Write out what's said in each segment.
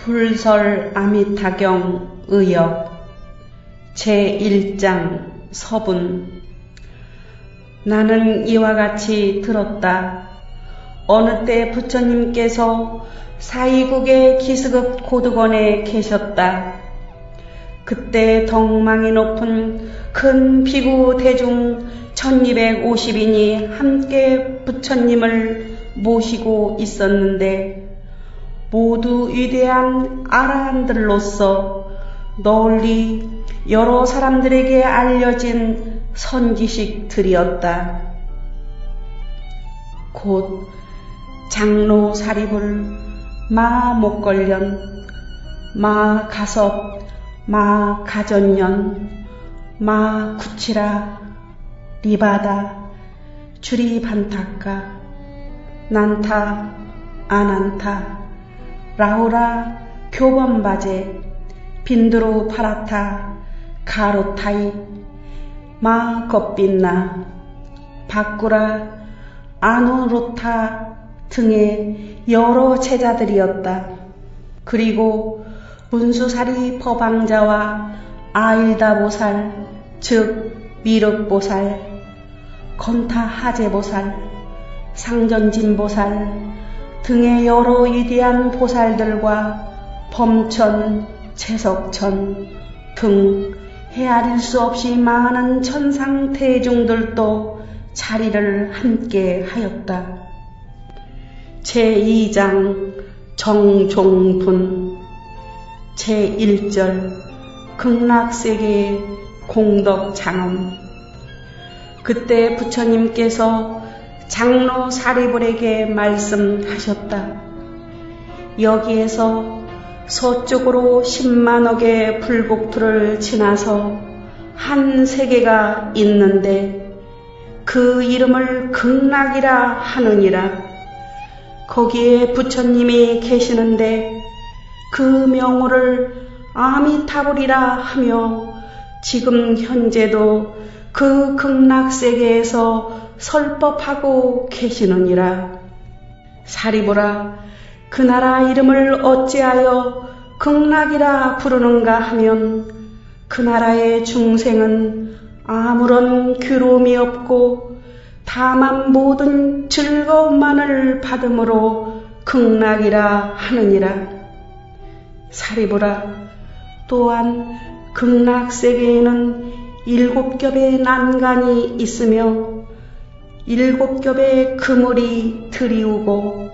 불설 아미타경 의역 제1장 서분. 나는 이와 같이 들었다. 어느 때 부처님께서 사이국의 기스급 고득원에 계셨다. 그때 덕망이 높은 큰 비구 대중 1250인이 함께 부처님을 모시고 있었는데 모두 위대한 아라한들로서 널리 여러 사람들에게 알려진 선지식들이었다. 곧 장로 사리불, 마 목걸련, 마 가섭, 마 가전년, 마 구치라, 리바다, 주리 반타카, 난타, 아난타, 라우라, 교범바제, 빈드루 파라타, 가로타이, 마 겁빈나, 바꾸라, 아누루타 등의 여러 제자들이었다. 그리고 문수사리 법왕자와 아일다보살, 즉 미륵보살, 건타하제보살, 상전진보살 등의 여러 위대한 보살들과 범천, 채석천 등 헤아릴 수 없이 많은 천상 대중들도 자리를 함께 하였다. 제2장 정종분 제1절 극락세계의 공덕장엄. 그때 부처님께서 장로 사리불에게 말씀하셨다. 여기에서 서쪽으로 10만억의 불국토를 지나서 한 세계가 있는데 그 이름을 극락이라 하느니라. 거기에 부처님이 계시는데 그 명호를 아미타불이라 하며 지금 현재도 그 극락세계에서 설법하고 계시느니라. 사리불아, 그 나라 이름을 어찌하여 극락이라 부르는가 하면 그 나라의 중생은 아무런 괴로움이 없고 다만 모든 즐거움만을 받음으로 극락이라 하느니라. 사리불아, 또한 극락세계에는 7겹의 난간이 있으며 7겹의 그물이 들이우고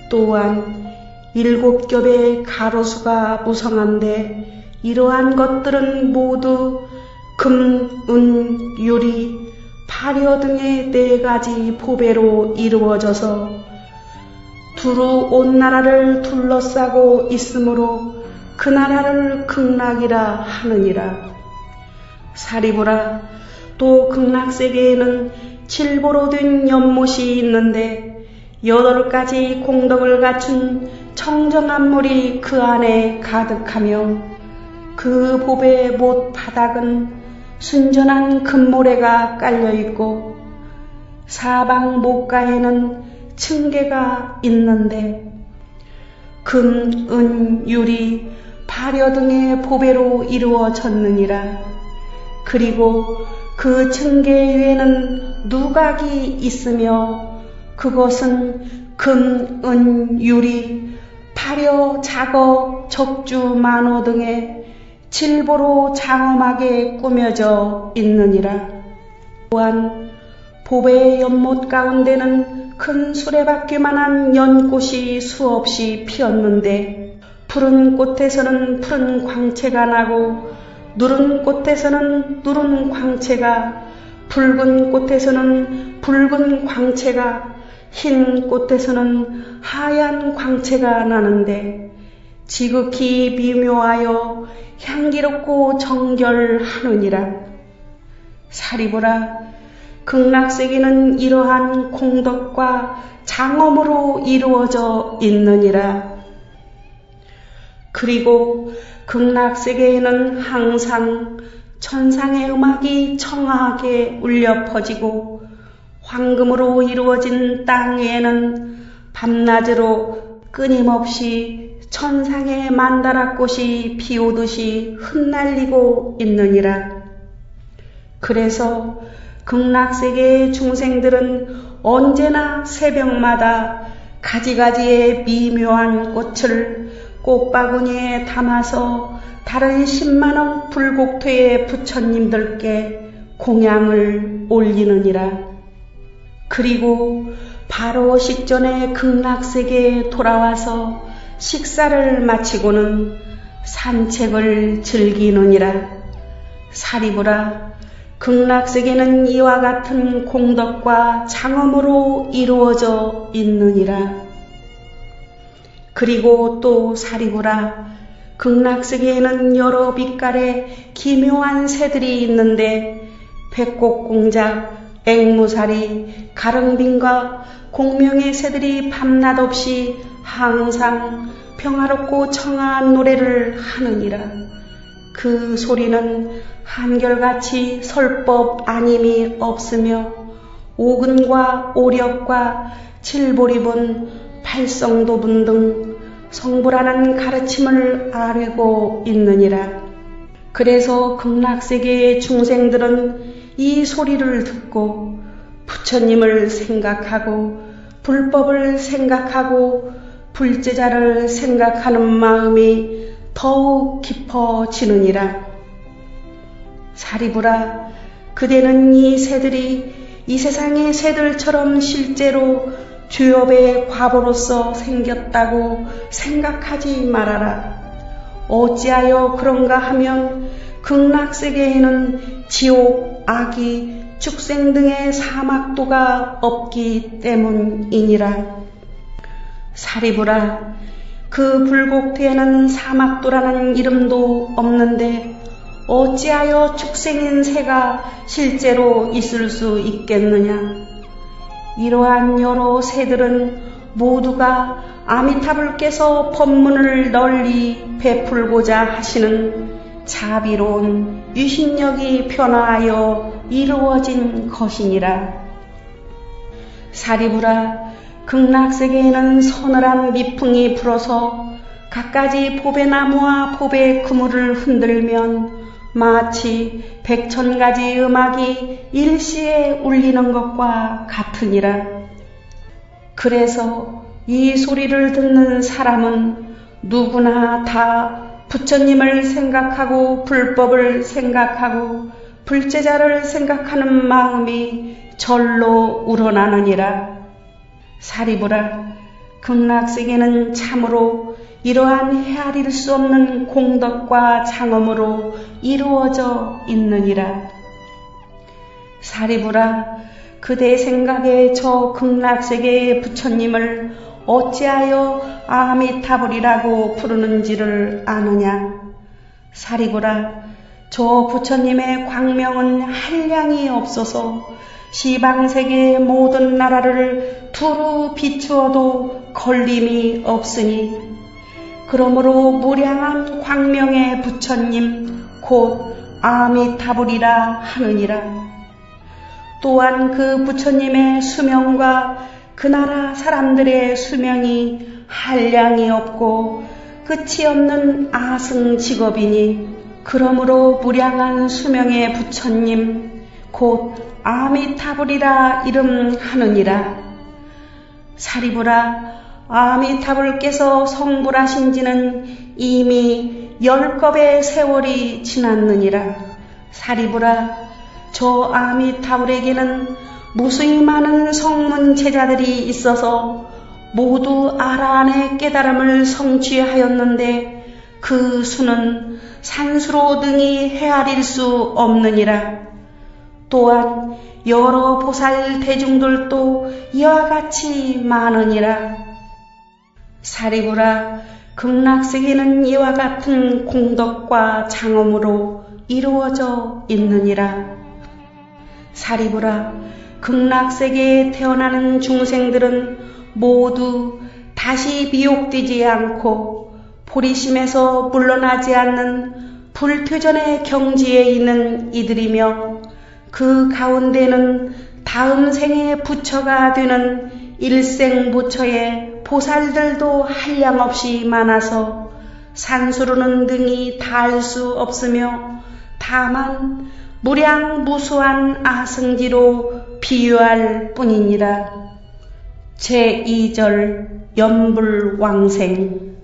또한 7겹의 가로수가 무성한데 이러한 것들은 모두 금, 은, 유리, 파려 등의 4가지 보배로 이루어져서 두루 온 나라를 둘러싸고 있으므로 그 나라를 극락이라 하느니라. 사리불아, 또 극락세계에는 7보로 된 연못이 있는데 8가지 공덕을 갖춘 청정한 물이 그 안에 가득하며 그 보배 못 바닥은 순전한 금모래가 깔려있고 사방 못가에는 층계가 있는데 금, 은, 유리, 파려 등의 보배로 이루어졌느니라. 그리고 그 층계 위에는 누각이 있으며 그것은 금, 은, 유리, 파려, 작어, 적주, 만호 등의 7보로 장엄하게 꾸며져 있느니라. 또한 보배의 연못 가운데는 큰 수레바퀴만한 연꽃이 수없이 피었는데 푸른 꽃에서는 푸른 광채가 나고 누른 꽃에서는 누른 광채가, 붉은 꽃에서는 붉은 광채가, 흰 꽃에서는 하얀 광채가 나는데 지극히 미묘하여 향기롭고 정결하느니라. 사리불아, 극락세계는 이러한 공덕과 장엄으로 이루어져 있느니라. 그리고 극락세계에는 항상 천상의 음악이 청아하게 울려 퍼지고 황금으로 이루어진 땅 위에는 밤낮으로 끊임없이 천상의 만다라꽃이 피오듯이 흩날리고 있느니라. 그래서 극락세계의 중생들은 언제나 새벽마다 가지가지의 미묘한 꽃을 꽃바구니에 담아서 다른 10만억 불국토의 부처님들께 공양을 올리느니라. 그리고 바로 식전에 극락세계에 돌아와서 식사를 마치고는 산책을 즐기느니라. 사리부라, 극락세계는 이와 같은 공덕과 장엄으로 이루어져 있느니라. 그리고 또 사리부라, 극락세계에는 여러 빛깔의 기묘한 새들이 있는데 백곡공작, 앵무사리, 가릉빈과 공명의 새들이 밤낮 없이 항상 평화롭고 청아한 노래를 하느니라. 그 소리는 한결같이 설법 아님이 없으며 오근과 오력과 칠보리분, 팔성도분 등 성불하는 가르침을 아뢰고 있느니라. 그래서 극락세계의 중생들은 이 소리를 듣고 부처님을 생각하고 불법을 생각하고 불제자를 생각하는 마음이 더욱 깊어지느니라. 사리부라, 그대는 이 새들이 이 세상의 새들처럼 실제로 주엽의 과보로서 생겼다고 생각하지 말아라. 어찌하여 그런가 하면 극락세계에는 지옥, 악이, 축생 등의 사막도가 없기 때문이니라. 사리부라, 그 불국토에는 사막도라는 이름도 없는데 어찌하여 축생인 새가 실제로 있을 수 있겠느냐. 이러한 여러 새들은 모두가 아미타불께서 법문을 널리 베풀고자 하시는 자비로운 유신력이 변화하여 이루어진 것이니라. 사리부라, 극락세계에는 서늘한 미풍이 불어서 갖가지 보배나무와 보배 그물을 흔들면 마치 100,000가지 음악이 일시에 울리는 것과 같으니라. 그래서 이 소리를 듣는 사람은 누구나 다 부처님을 생각하고 불법을 생각하고 불제자를 생각하는 마음이 절로 우러나느니라. 사리부라, 극락세계는 참으로 이러한 헤아릴 수 없는 공덕과 장엄으로 이루어져 있느니라. 사리부라, 그대 생각에 저 극락세계의 부처님을 어찌하여 아미타불이라고 부르는지를 아느냐. 사리부라, 저 부처님의 광명은 한량이 없어서 시방세계의 모든 나라를 두루 비추어도 걸림이 없으니 그러므로 무량한 광명의 부처님 곧 아미타불이라 하느니라. 또한 그 부처님의 수명과 그 나라 사람들의 수명이 한량이 없고 끝이 없는 아승직업이니 그러므로 무량한 수명의 부처님 곧 아미타불이라 이름하느니라. 사리부라, 아미타불께서 성불하신 지는 이미 10겁의 세월이 지났느니라. 사리부라, 저 아미타불에게는 무수히 많은 성문 제자들이 있어서 모두 아라한의 깨달음을 성취하였는데 그 수는 산수로 등이 헤아릴 수 없느니라. 또한 여러 보살 대중들도 이와 같이 많으니라. 사리부라, 극락세계는 이와 같은 공덕과 장엄으로 이루어져 있느니라. 사리부라, 극락세계에 태어나는 중생들은 모두 다시 미혹되지 않고 보리심에서 물러나지 않는 불표전의 경지에 있는 이들이며 그 가운데는 다음 생의 부처가 되는 일생부처의 보살들도 한량없이 많아서 산수로는 능히 닿을 수 없으며 다만 무량무수한 아승지로 비유할 뿐이니라. 제2절 연불왕생.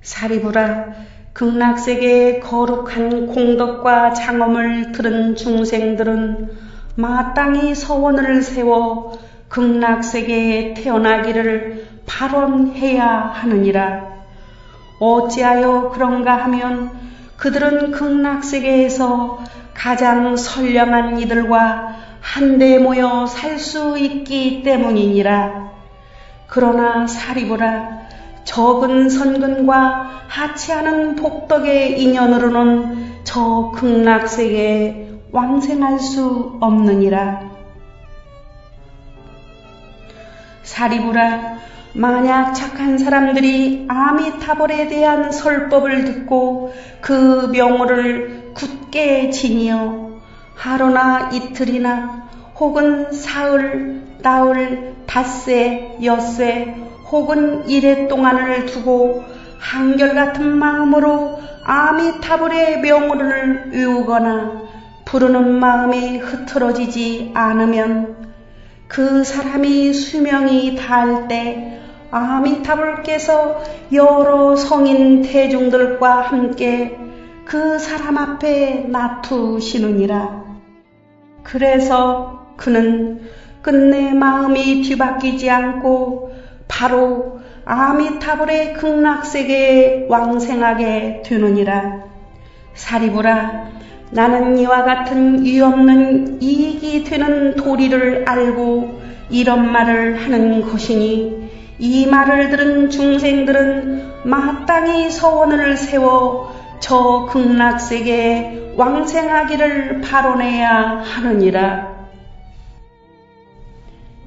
사리부라, 극락세계의 거룩한 공덕과 장엄을 들은 중생들은 마땅히 서원을 세워 극락세계에 태어나기를 발언해야 하느니라. 어찌하여 그런가 하면 그들은 극락세계에서 가장 선량한 이들과 한데 모여 살 수 있기 때문이니라. 그러나 사리부라, 적은 선근과 하치하는 복덕의 인연으로는 저 극락세계에 왕생할 수 없느니라. 사리부라, 만약 착한 사람들이 아미타불에 대한 설법을 듣고 그 명호를 굳게 지니어 하루나 이틀이나 혹은 사흘, 나흘, 닷새, 엿새 혹은 이래 동안을 두고 한결같은 마음으로 아미타불의 명호를 외우거나 부르는 마음이 흐트러지지 않으면 그 사람이 수명이 닿을 때 아미타불께서 여러 성인 대중들과 함께 그 사람 앞에 놔두시느니라. 그래서 그는 끝내 마음이 뒤바뀌지 않고 바로 아미타불의 극락세계에 왕생하게 되느니라. 사리부라, 나는 이와 같은 위없는 이익이 되는 도리를 알고 이런 말을 하는 것이니 이 말을 들은 중생들은 마땅히 서원을 세워 저 극락세계에 왕생하기를 발언해야 하느니라.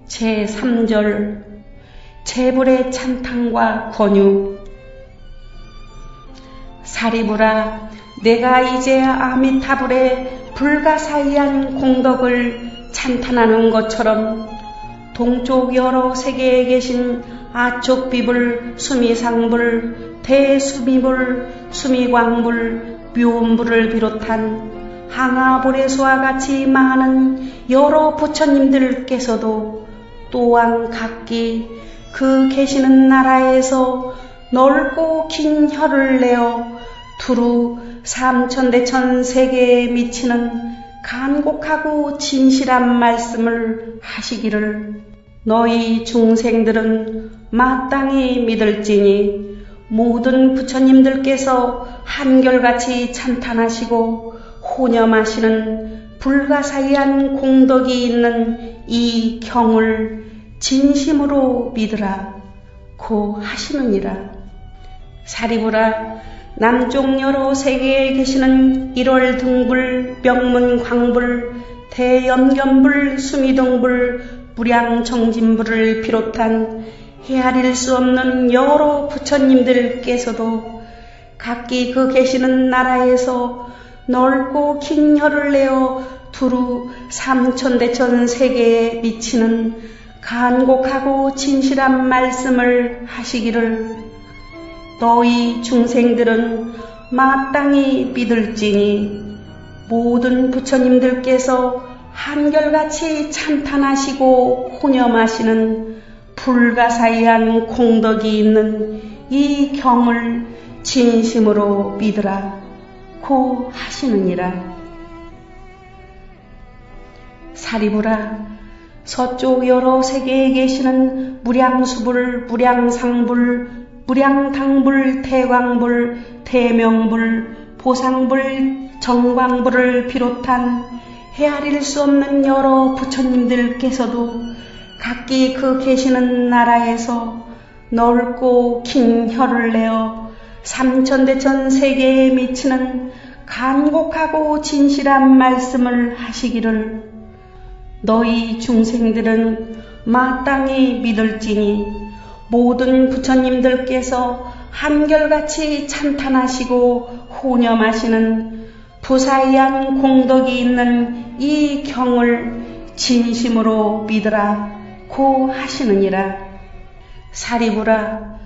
제3절 제불의 찬탄과 권유. 사리부라, 내가 이제 아미타불의 불가사의한 공덕을 찬탄하는 것처럼 동쪽 여러 세계에 계신 아촉비불, 수미상불, 대수미불, 수미광불, 묘음불을 비롯한 항아보레수와 같이 많은 여러 부처님들께서도 또한 각기 그 계시는 나라에서 넓고 긴 혀를 내어 두루 삼천대천 세계에 미치는 간곡하고 진실한 말씀을 하시기를 너희 중생들은 마땅히 믿을지니 모든 부처님들께서 한결같이 찬탄하시고 호념하시는 불가사의한 공덕이 있는 이 경을 진심으로 믿으라 고 하시느니라. 사리부라, 남쪽 여러 세계에 계시는 1월 등불, 명문광불, 대연견불, 수미동불, 무량정진불을 비롯한 헤아릴 수 없는 여러 부처님들께서도 각기 그 계시는 나라에서 넓고 긴 혀를 내어 두루 삼천대천 세계에 미치는 간곡하고 진실한 말씀을 하시기를 너희 중생들은 마땅히 믿을지니 모든 부처님들께서 한결같이 찬탄하시고 호념하시는 불가사의한 공덕이 있는 이 경을 진심으로 믿으라 고 하시느니라. 사리부라, 서쪽 여러 세계에 계시는 무량수불, 무량상불, 무량당불, 대광불, 대명불, 보상불, 정광불을 비롯한 헤아릴 수 없는 여러 부처님들께서도 각기 그 계시는 나라에서 넓고 긴 혀를 내어 삼천대천 세계에 미치는 간곡하고 진실한 말씀을 하시기를 너희 중생들은 마땅히 믿을지니 모든 부처님들께서 한결같이 찬탄하시고 호념하시는 부사이한 공덕이 있는 이 경을 진심으로 믿으라 고 하시느니라. 사리부라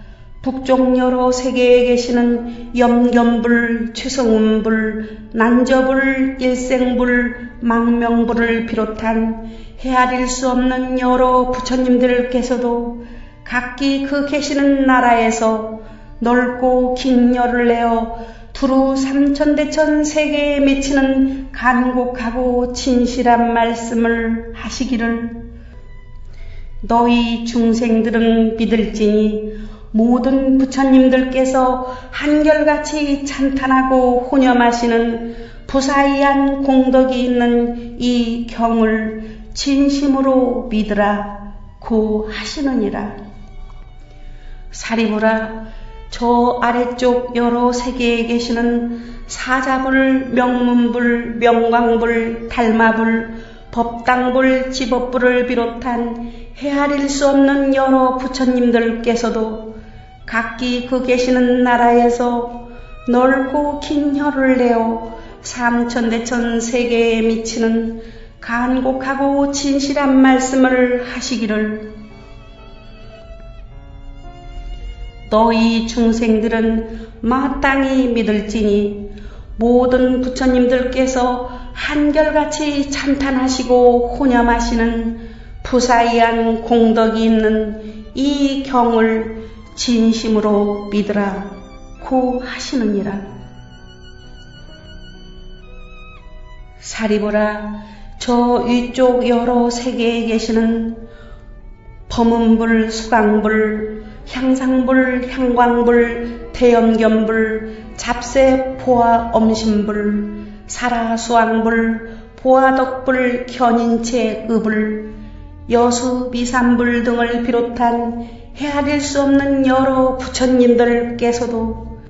북쪽 여러 세계에 계시는 염견불, 최성운불, 난저불, 일생불, 망명불을 비롯한 헤아릴 수 없는 여러 부처님들께서도 각기 그 계시는 나라에서 넓고 긴 열을 내어 두루 삼천대천 세계에 미치는 간곡하고 진실한 말씀을 하시기를 너희 중생들은 믿을지니 모든 부처님들께서 한결같이 찬탄하고 혼염하시는 부사이한 공덕이 있는 이 경을 진심으로 믿으라 고 하시느니라. 사리부라 저 아래쪽 여러 세계에 계시는 사자불, 명문불, 명광불, 달마불, 법당불, 지법불을 비롯한 헤아릴 수 없는 여러 부처님들께서도 각기 그 계시는 나라에서 넓고 긴 혀를 내어 삼천대천 세계에 미치는 간곡하고 진실한 말씀을 하시기를 너희 중생들은 마땅히 믿을지니 모든 부처님들께서 한결같이 찬탄하시고 혼염하시는 부사이한 공덕이 있는 이 경을 진심으로 믿으라 고 하시느니라. 사리부라 저 위쪽 여러 세계에 계시는 범음불, 수강불, 향상불, 향광불, 대염견불, 잡세, 보아, 엄신불, 사라수왕불, 보아덕불, 견인체, 의불, 여수, 미산불 등을 비롯한 헤아릴 수 없는 여러 부처님들께서도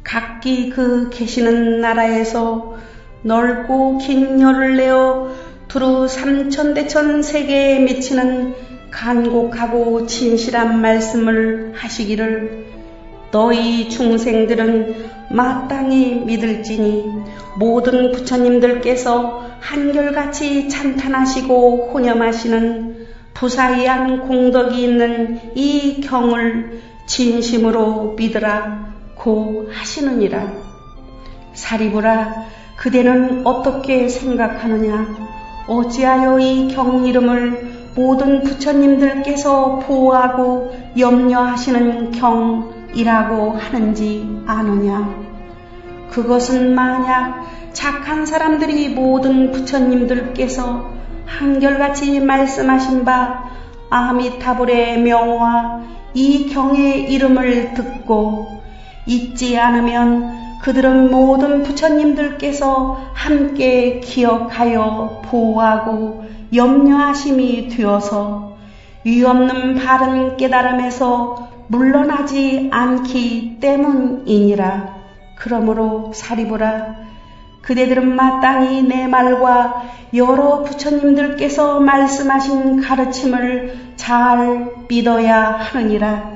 각기 그 계시는 나라에서 넓고 긴 열을 내어 두루 삼천대천 세계에 미치는 간곡하고 진실한 말씀을 하시기를 너희 중생들은 마땅히 믿을지니 모든 부처님들께서 한결같이 찬탄하시고 혼염하시는 부사이한 공덕이 있는 이 경을 진심으로 믿으라 고 하시느니라. 사리부라 그대는 어떻게 생각하느냐? 어찌하여 이 경 이름을 모든 부처님들께서 보호하고 염려하시는 경이라고 하는지 아느냐? 그것은 만약 착한 사람들이 모든 부처님들께서 한결같이 말씀하신 바 아미타불의 명화 이 경의 이름을 듣고 잊지 않으면 그들은 모든 부처님들께서 함께 기억하여 보호하고 염려하심이 되어서 위없는 바른 깨달음에서 물러나지 않기 때문이니라. 그러므로 사리부라 그대들은 마땅히 내 말과 여러 부처님들께서 말씀하신 가르침을 잘 믿어야 하느니라.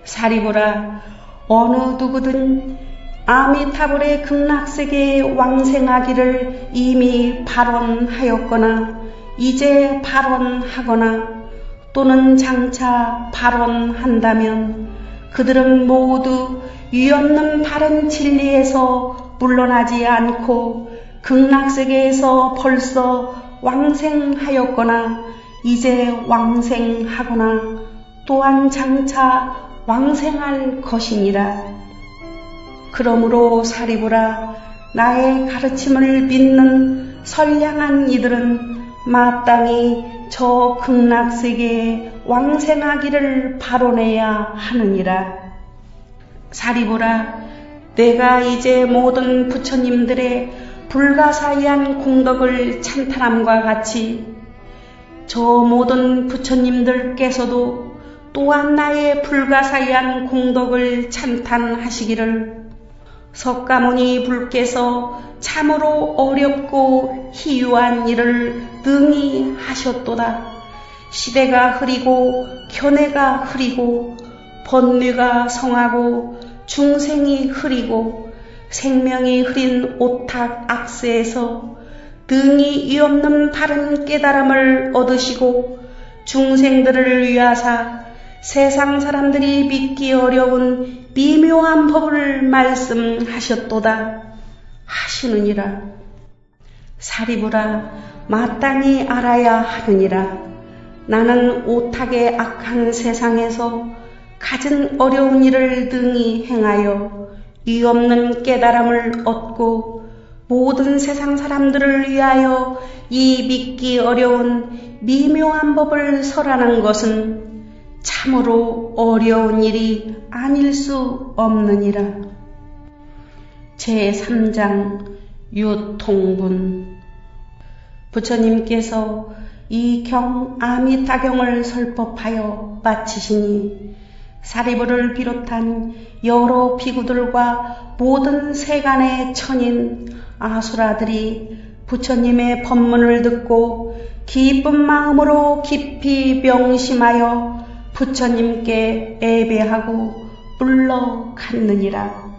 사리부라 어느 누구든 아미타불의 극락세계에 왕생하기를 이미 발언하였거나 이제 발언하거나 또는 장차 발언한다면 그들은 모두 위없는 바른 진리에서 물러나지 않고 극락세계에서 벌써 왕생하였거나 이제 왕생하거나 또한 장차 왕생할 것이니라. 그러므로 사리부라 나의 가르침을 믿는 선량한 이들은 마땅히 저 극락세계에 왕생하기를 발언해야 하느니라. 사리부라 내가 이제 모든 부처님들의 불가사의한 공덕을 찬탄함과 같이 저 모든 부처님들께서도 또한 나의 불가사의한 공덕을 찬탄하시기를 석가모니 불께서 참으로 어렵고 희유한 일을 능히 하셨도다. 시대가 흐리고 견해가 흐리고 번뇌가 성하고 중생이 흐리고 생명이 흐린 오탁 악세에서 능히 위없는 바른 깨달음을 얻으시고 중생들을 위하사 세상 사람들이 믿기 어려운 미묘한 법을 말씀하셨도다 하시느니라. 사리부라, 마땅히 알아야 하느니라. 나는 오탁의 악한 세상에서 갖은 어려운 일을 등이 행하여 유없는 깨달음을 얻고 모든 세상 사람들을 위하여 이 믿기 어려운 미묘한 법을 설하는 것은 참으로 어려운 일이 아닐 수 없느니라. 제3장 유통분. 부처님께서 이 경 아미타경을 설법하여 마치시니 사리부를 비롯한 여러 비구들과 모든 세간의 천인 아수라들이 부처님의 법문을 듣고 기쁜 마음으로 깊이 명심하여 부처님께 애배하고 물러갔느니라.